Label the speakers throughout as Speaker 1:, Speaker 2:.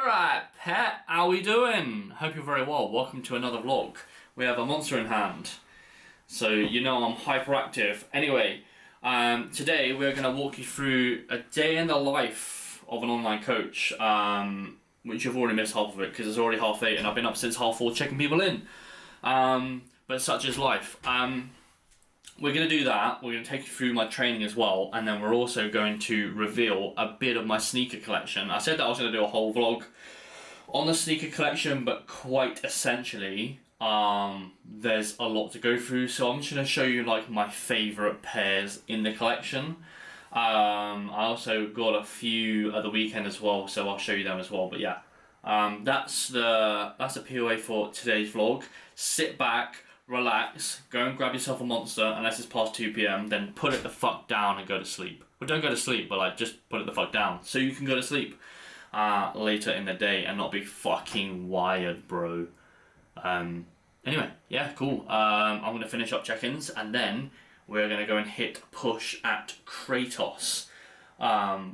Speaker 1: Alright, pet, how we doing? Hope you're very well. Welcome to another vlog. We have a monster in hand, so you know I'm hyperactive. Anyway, today we're going to walk you through a day in the life of an online coach, which you've already missed half of it because it's already 8:30 and I've been up since 4:30 checking people in. But such is life. We're going to do that. We're going to take you through my training as well, and then we're also going to reveal a bit of my sneaker collection. I said that I was going to do a whole vlog on the sneaker collection, but quite essentially, there's a lot to go through, so I'm just going to show you like my favourite pairs in the collection. I also got a few at the weekend as well, so I'll show you them as well, but yeah. That's the POA for today's vlog. Sit back, relax, go and grab yourself a monster unless it's past 2 PM, then put it the fuck down and go to sleep. Well, don't go to sleep, but like just put it the fuck down so you can go to sleep later in the day and not be fucking wired, bro. Anyway, yeah, cool. I'm going to finish up check-ins and then we're going to go and hit push at Kratos,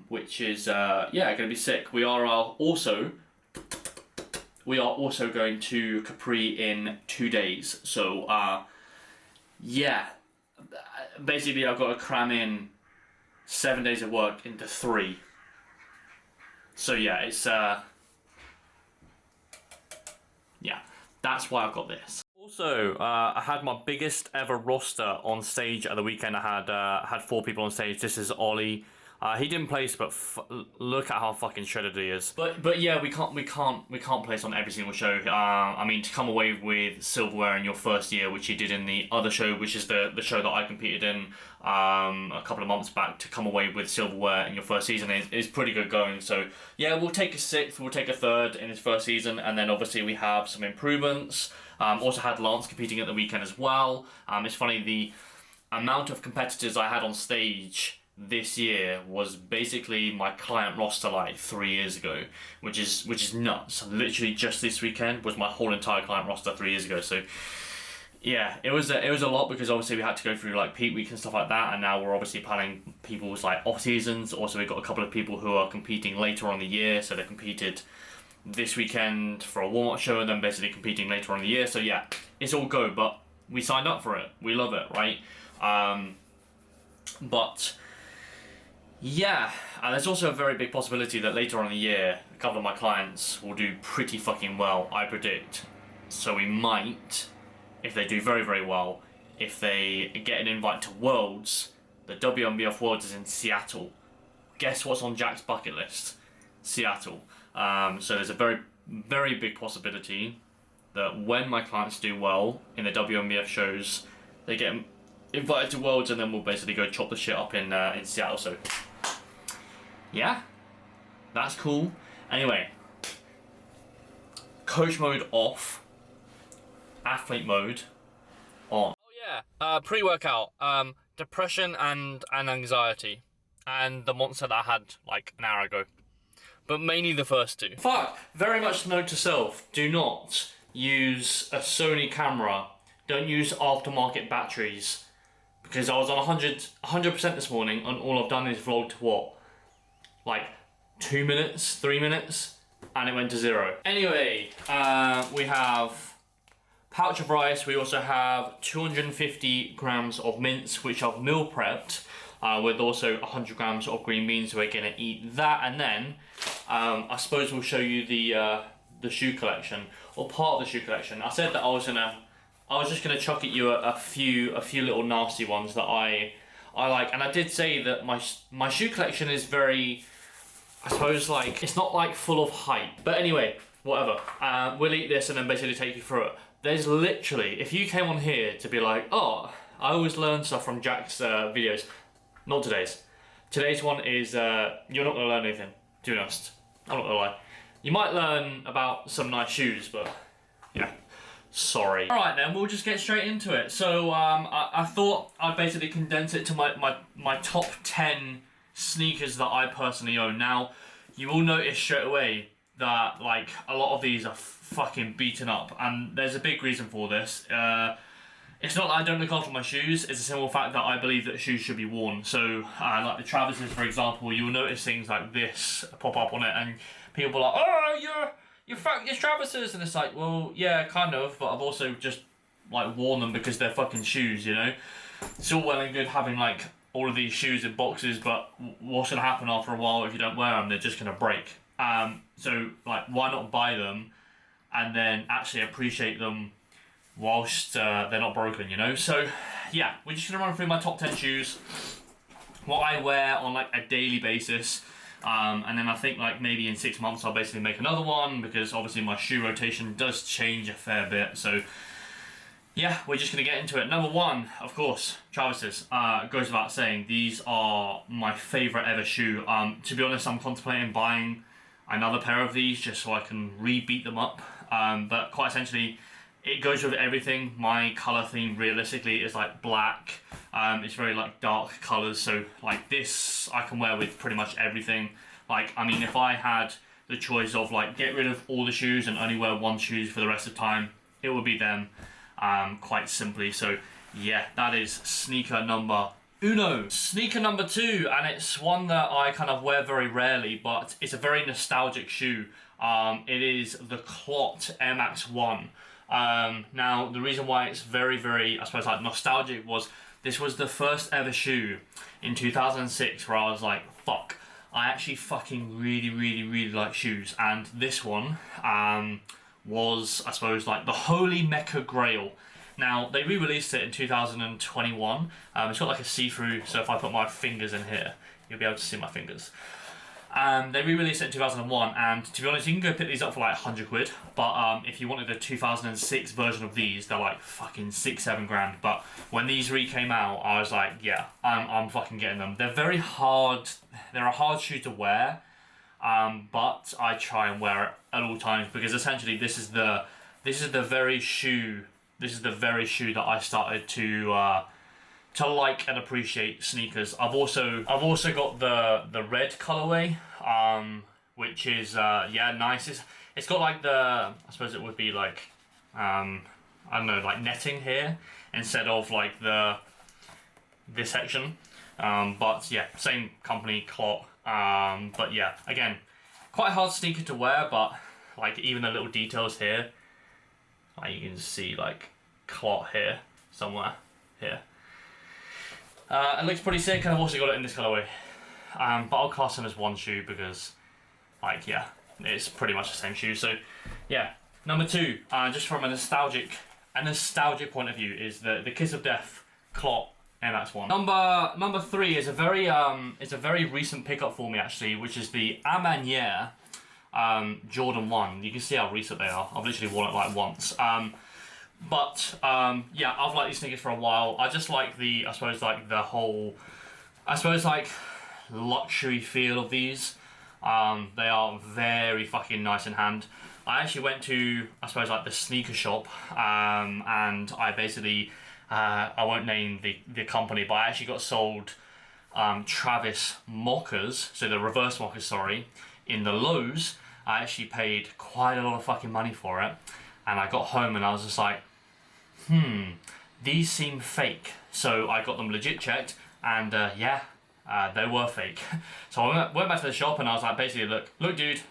Speaker 1: which is, yeah, going to be sick. We are also going to Capri in 2 days. So, yeah. Basically, I've got to cram in 7 days of work into 3. So, yeah, it's, yeah. That's why I've got this. Also, I had my biggest ever roster on stage at the weekend. I had 4 people on stage. This is Ollie. He didn't place, but look at how fucking shredded he is. But yeah, we can't place on every single show. I mean, to come away with silverware in your first year, which you did in the other show, which is the show that I competed in a couple of months back, to come away with silverware in your first season is pretty good going. So yeah, we'll take a 6th, we'll take a 3rd in his first season, and then obviously we have some improvements. Also had Lance competing at the weekend as well. It's funny, the amount of competitors I had on stage this year was basically my client roster like 3 years ago, which is nuts. Literally just this weekend was my whole entire client roster 3 years ago. So yeah, it was a lot because obviously we had to go through like peak week and stuff like that, and now we're obviously planning people's like off seasons. Also, we've got a couple of people who are competing later on in the year, so they competed this weekend for a warm-up show and then basically competing later on in the year. So yeah, it's all go, but we signed up for it. We love it, right? But yeah, and there's also a very big possibility that later on in the year, a couple of my clients will do pretty fucking well, I predict. So we might, if they do very, very well, if they get an invite to Worlds, the WNBF Worlds is in Seattle. Guess what's on Jack's bucket list? Seattle. So there's a very, very big possibility that when my clients do well in the WNBF shows, they get invited to Worlds, and then we'll basically go chop the shit up in Seattle. So yeah, that's cool. Anyway, coach mode off, athlete mode on. Oh yeah, pre-workout, depression and anxiety, and the monster that I had like an hour ago, but mainly the first 2. Fuck, very much note to self, do not use a Sony camera, don't use aftermarket batteries, because I was on 100% this morning, and all I've done is vlogged what? Like 2 minutes, 3 minutes, and it went to 0. Anyway, we have pouch of rice. We also have 250 grams of mince, which I've meal prepped, with also 100 grams of green beans. So we're gonna eat that, and then I suppose we'll show you the shoe collection, or part of the shoe collection. I said that I was just gonna chuck at you a few little nasty ones that I like, and I did say that my shoe collection is very, I suppose, like, it's not like full of hype. But anyway, whatever. We'll eat this and then basically take you through it. There's literally, if you came on here to be like, oh, I always learn stuff from Jack's videos, not today's. Today's one is, you're not gonna learn anything, to be honest. I'm not gonna lie. You might learn about some nice shoes, but yeah. Sorry. Alright then, we'll just get straight into it. So I thought I'd basically condense it to my top 10 sneakers that I personally own. Now, you will notice straight away that like a lot of these are fucking beaten up, and there's a big reason for this. It's not that I don't look after my shoes, it's a simple fact that I believe that shoes should be worn. So like the Travis's, for example, you'll notice things like this pop up on it, and people are like, oh, you're fucking your Travis's, and it's like, well, yeah, kind of, but I've also just like worn them because they're fucking shoes, you know. It's all well and good having like all of these shoes in boxes, but what's gonna happen after a while if you don't wear them? They're just gonna break. So like, why not buy them and then actually appreciate them whilst they're not broken, you know? So yeah, we're just gonna run through my top 10 shoes, what I wear on like a daily basis, and then I think like maybe in 6 months I'll basically make another one, because obviously my shoe rotation does change a fair bit. So yeah, we're just going to get into it. Number one, of course, Travis's. Goes without saying, these are my favourite ever shoe. To be honest, I'm contemplating buying another pair of these just so I can re-beat them up. But quite essentially, it goes with everything. My colour theme, realistically, is like black. It's very like dark colours, so like this I can wear with pretty much everything. Like, I mean, if I had the choice of like get rid of all the shoes and only wear one shoe for the rest of the time, it would be them. Quite simply. So yeah, that is sneaker number uno. Sneaker number two, and it's one that I kind of wear very rarely, but it's a very nostalgic shoe. It is the Clot Air Max 1. Now, the reason why it's very, very, I suppose, like nostalgic was this was the first ever shoe in 2006 where I was like, fuck, I actually fucking really, really, really like shoes. And this one, was, I suppose, like the Holy Mecca Grail. Now, they re-released it in 2021. It's got like a see-through, so if I put my fingers in here, you'll be able to see my fingers. They re-released it in 2001, and to be honest, you can go pick these up for like 100 quid, but if you wanted the 2006 version of these, they're like fucking 6-7 grand. But when these came out, I was like, yeah, I'm fucking getting them. They're very hard, they're a hard shoe to wear, but I try and wear it at all times, because essentially this is the very shoe that I started to like and appreciate sneakers. I've also got the red colorway, which is yeah, nice. It's got like the, I suppose it would be like I don't know, like netting here instead of like this section. But yeah, same company, Clot. But yeah, again, quite a hard sneaker to wear, but like even the little details here, like you can see like Clot here, somewhere here. It looks pretty sick, and I've also got it in this colorway. But I'll class them as one shoe because, like, yeah, it's pretty much the same shoe. So yeah, number two, just from a nostalgic point of view, is the Kiss of Death Clot Air Max 1. Number three is a very recent pickup for me actually, which is the A Manière Jordan 1. You can see how recent they are. I've literally worn it like once. But yeah, I've liked these sneakers for a while. I just like the whole, luxury feel of these. They are very fucking nice in hand. I actually went to, the sneaker shop, and I basically, I won't name the company, but I actually got sold Travis mockers, so the reverse mockers, sorry, in the Lowe's. I actually paid quite a lot of fucking money for it, and I got home and I was just like, these seem fake. So I got them legit checked, and yeah, they were fake. So I went back to the shop and I was like, basically, look dude,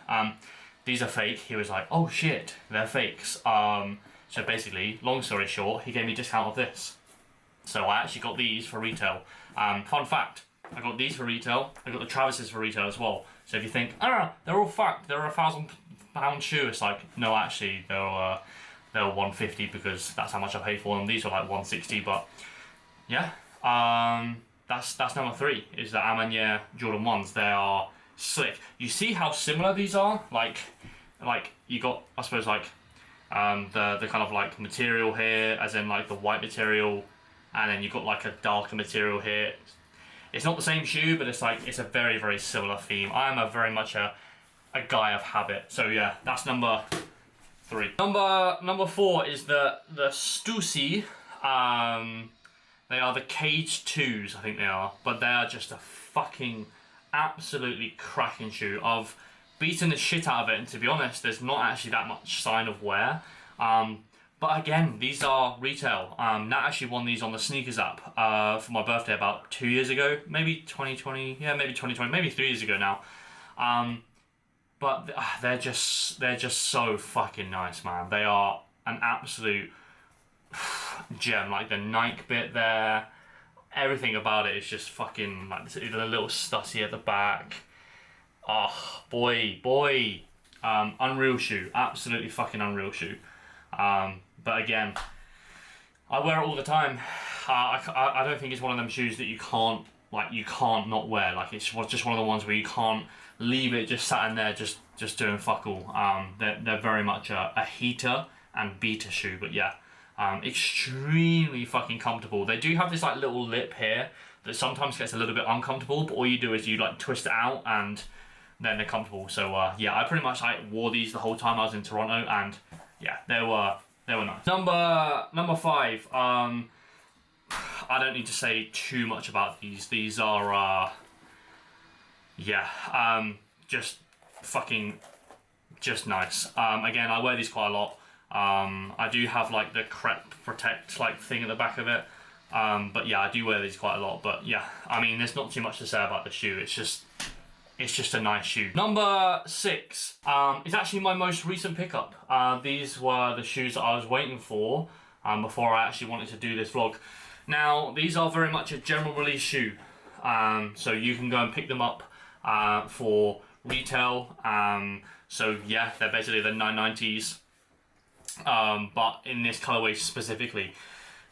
Speaker 1: these are fake. He was like, oh shit, they're fakes. So basically, long story short, he gave me a discount of this. So I actually got these for retail. Fun fact, I got these for retail, I got the Travis's for retail as well. So if you think, they're all fucked, they're £1,000 shoe, it's like, no, actually, they're 150 because that's how much I paid for them. These were like 160, but yeah, that's number three, is the A Manière Jordan 1s. They are slick. You see how similar these are? Like you got, I suppose, like the kind of like material here, as in like the white material, and then you got like a darker material here. It's not the same shoe, but it's a very, very similar theme. I am very much a guy of habit. So yeah, that's number three. Number four is the Stussy. They are the Cage 2s, I think they are, but they are just a fucking absolutely cracking shoe. I've beaten the shit out of it, and to be honest, there's not actually that much sign of wear. But again, these are retail. Nat actually won these on the sneakers app for my birthday about 2 years ago, maybe 2020, maybe 3 years ago now. but they're just so fucking nice, man. They are an absolute gem. Like the Nike bit there, everything about it is just fucking like the little stussy at the back. Oh boy, unreal shoe, absolutely fucking unreal shoe. But again, I wear it all the time. I don't think it's one of them shoes that you can't not wear. Like it's just one of the ones where you can't leave it just sat in there just doing fuck all. They're very much a heater and beater shoe, but yeah, extremely fucking comfortable. They do have this like little lip here that sometimes gets a little bit uncomfortable, but all you do is you like twist it out and then they're comfortable. So yeah, I pretty much wore these the whole time I was in Toronto, and yeah, they were nice. Number 5. I don't need to say too much about these. These are just nice. Again, I wear these quite a lot. I do have like the Crep Protect like thing at the back of it. But yeah, I do wear these quite a lot. But yeah, I mean, there's not too much to say about the shoe. It's just a nice shoe. Number 6 is actually my most recent pickup. These were the shoes that I was waiting for before I actually wanted to do this vlog. Now, these are very much a general release shoe. So you can go and pick them up for retail. So yeah, they're basically the 990s, but in this colorway specifically.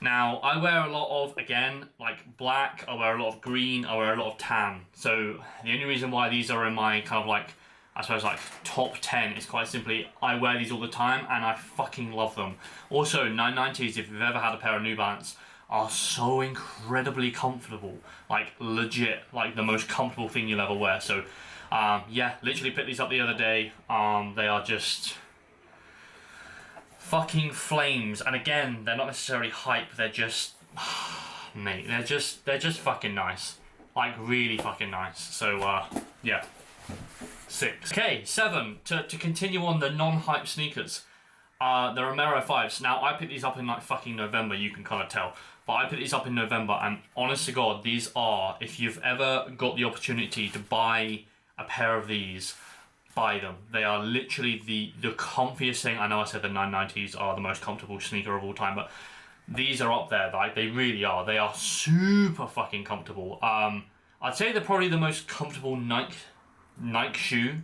Speaker 1: Now, I wear a lot of, again, like black, I wear a lot of green, I wear a lot of tan. So the only reason why these are in my kind of like, I suppose like top 10 is quite simply, I wear these all the time and I fucking love them. Also, 990s, if you've ever had a pair of New Balance, are so incredibly comfortable. Like legit, like the most comfortable thing you'll ever wear. So yeah, literally picked these up the other day. They are just fucking flames, and again, they're not necessarily hype, they're just mate, they're just fucking nice, like really fucking nice. So yeah, 6. Okay, 7, to continue on the non-hype sneakers, the Romero 5s. Now, I picked these up in like fucking November, you can kind of tell, but I picked these up in November, and honest to God, these are, if you've ever got the opportunity to buy a pair of these, buy them. They are literally the comfiest thing. I know I said the 990s are the most comfortable sneaker of all time, but these are up there. Like, they really are. They are super fucking comfortable. I'd say they're probably the most comfortable Nike shoe.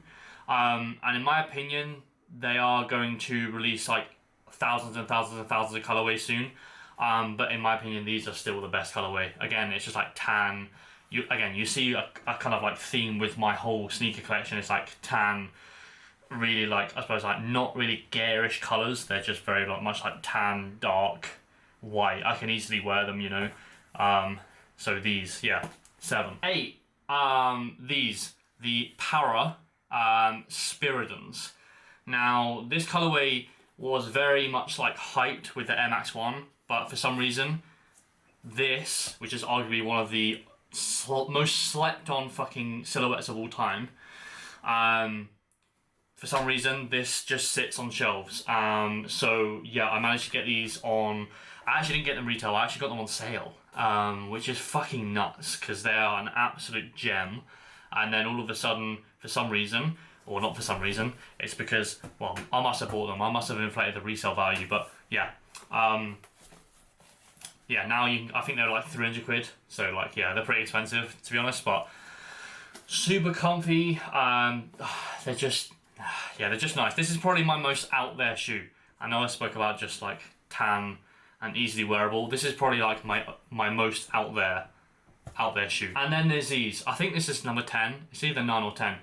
Speaker 1: And in my opinion, they are going to release like thousands and thousands and thousands of colorways soon. But in my opinion, these are still the best colorway. Again, it's just like tan. You see a kind of like theme with my whole sneaker collection. It's like tan, really like, I suppose like not really garish colours. They're just very like much like tan, dark, white. I can easily wear them, you know. So these, yeah, 7. 8, these, the Para Spiridons. Now, this colorway was very much like hyped with the Air Max 1, but for some reason, this, which is arguably one of the most slept on fucking silhouettes of all time, for some reason this just sits on shelves. So yeah, I managed to get these on, I actually didn't get them retail, I actually got them on sale, which is fucking nuts because they are an absolute gem. And then all of a sudden, for some reason, or not for some reason, it's because, well, I must have bought them, I must have inflated the resale value, but yeah. Yeah, now I think they're like 300 quid, so like, yeah, they're pretty expensive, to be honest, but super comfy. They're just nice. This is probably my most out there shoe. I know I spoke about just like tan and easily wearable. This is probably like my most out there shoe. And then there's these. I think this is number 10. It's either 9 or 10.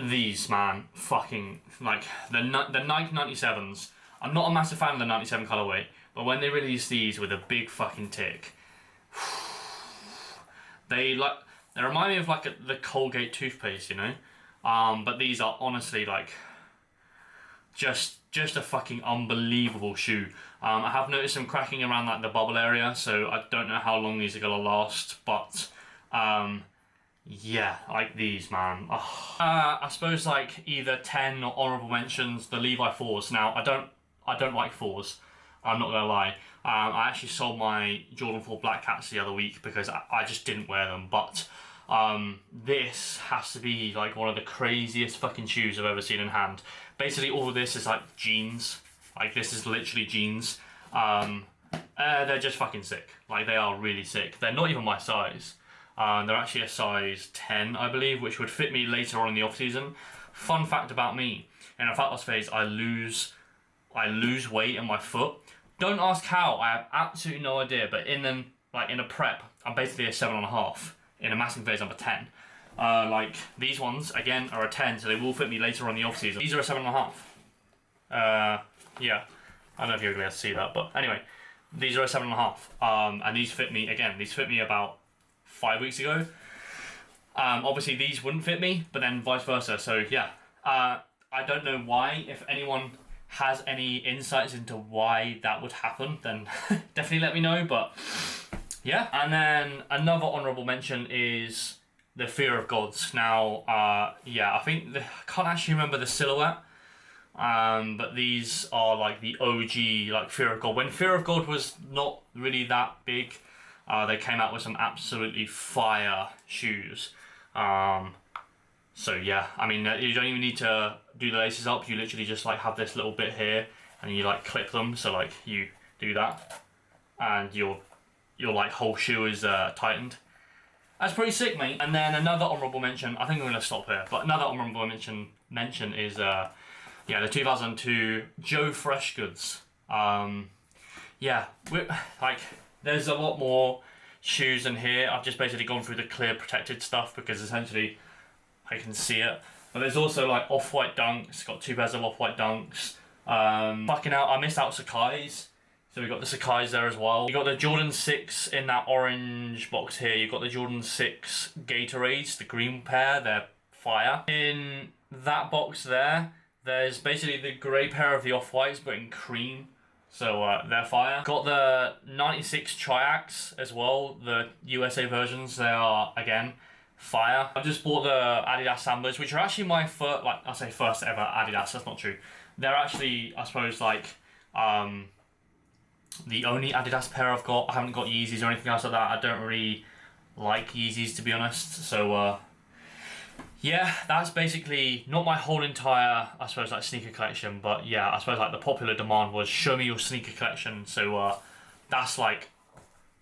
Speaker 1: These, man, fucking, like, the Nike 97s. I'm not a massive fan of the 97 colorway, but when they release these with a big fucking tick, they remind me of like the Colgate toothpaste, you know? But these are honestly like just a fucking unbelievable shoe. I have noticed them cracking around like the bubble area, so I don't know how long these are gonna last, but yeah, like these, man. I suppose like either 10 or honorable mentions, the Levi 4s. Now, I don't like 4s. I'm not gonna lie. I actually sold my Jordan 4 Black Cats the other week because I just didn't wear them. But This has to be like one of the craziest fucking shoes I've ever seen in hand. Basically all of this is like jeans. Like this is literally jeans. They're just fucking sick. Like they are really sick. They're not even my size. They're actually a size 10, I believe, which would fit me later on in the off season. Fun fact about me, in a fat loss phase, I lose weight in my foot. Don't ask how. I have absolutely no idea. But in a prep, I'm basically a 7.5. In a massing phase, I'm a 10. Like these ones again are a 10, so they will fit me later on in the off season. These are a 7.5. Yeah, I don't know if you're gonna be able to see that, but anyway, these are a 7.5. And these fit me again. These fit me about 5 weeks ago. Obviously these wouldn't fit me, but then vice versa. So yeah, I don't know why. If anyone has any insights into why that would happen, then definitely let me know. But yeah, and then another honourable mention is the Fear of Gods. Now, yeah, I can't actually remember the silhouette, but these are like the OG like Fear of God. When Fear of God was not really that big, they came out with some absolutely fire shoes. So yeah, I mean, you don't even need to do the laces up. You literally just like have this little bit here, and you like clip them. So like you do that, and your like whole shoe is tightened. That's pretty sick, mate. And then another honourable mention. I think I'm gonna stop here. But another honourable mention is yeah, the 2002 Joe Freshgoods. Yeah, like there's a lot more shoes in here. I've just basically gone through the clear protected stuff because essentially I can see it. But there's also like off-white dunks. Got 2 pairs of off-white dunks. Fucking out, I missed out Sakai's. So we got the Sakai's there as well. You got the Jordan 6 in that orange box here. You've got the Jordan 6 Gatorades, the green pair. They're fire. In that box there, there's basically the grey pair of the off-whites, but in cream. So they're fire. Got the 96 Triax as well, the USA versions. They are, again, fire. I've just bought the Adidas Sambas, which are actually my first, like, I say first ever Adidas, that's not true. They're actually, I suppose, like, the only Adidas pair I've got. I haven't got Yeezys or anything else like that. I don't really like Yeezys, to be honest. So, yeah, that's basically not my whole entire, I suppose, like sneaker collection, but yeah, I suppose like the popular demand was show me your sneaker collection, so that's like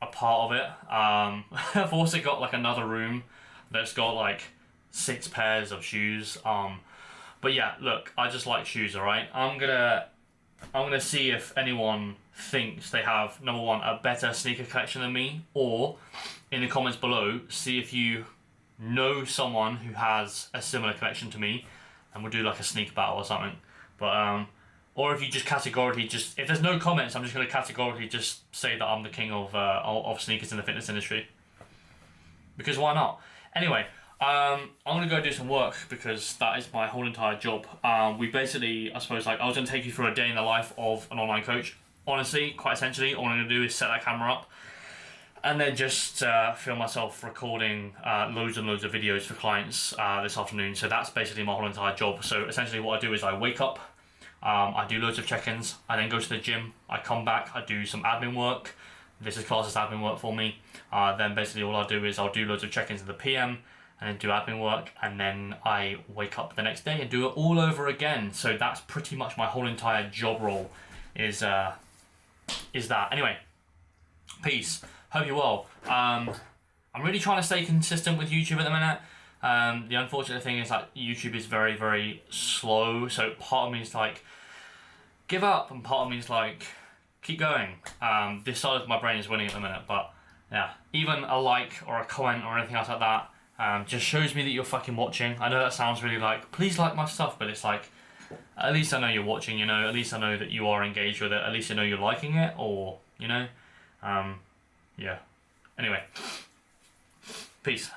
Speaker 1: a part of it. I've also got like another room that's got like 6 pairs of shoes. But yeah, look, I just like shoes, alright? I'm gonna see if anyone thinks they have, number one, a better sneaker collection than me, or in the comments below, see if you know someone who has a similar collection to me, and we'll do like a sneaker battle or something. But or if you just categorically if there's no comments, I'm just going to categorically just say that I'm the king of sneakers in the fitness industry, because why not? Anyway, I'm going to go do some work because that is my whole entire job. We basically, I suppose, like I was going to take you through a day in the life of an online coach. Honestly, quite essentially, all I'm going to do is set that camera up and then just film myself recording loads and loads of videos for clients this afternoon. So that's basically my whole entire job. So essentially what I do is I wake up, I do loads of check-ins, I then go to the gym, I come back, I do some admin work. This is classed as admin work for me. Then basically all I'll do is I'll do loads of check-ins in the PM and then do admin work, and then I wake up the next day and do it all over again. So that's pretty much my whole entire job role is that. Anyway, peace. Hope you're well. I'm really trying to stay consistent with YouTube at the minute. The unfortunate thing is that YouTube is very, very slow. So part of me is like, give up, and part of me is like, keep going. This side of my brain is winning at the minute, but yeah, even a like or a comment or anything else like that just shows me that you're fucking watching. I know that sounds really like, please like my stuff, but it's like, at least I know you're watching, you know, at least I know that you are engaged with it, at least I know you're liking it, or, you know, yeah. Anyway, peace.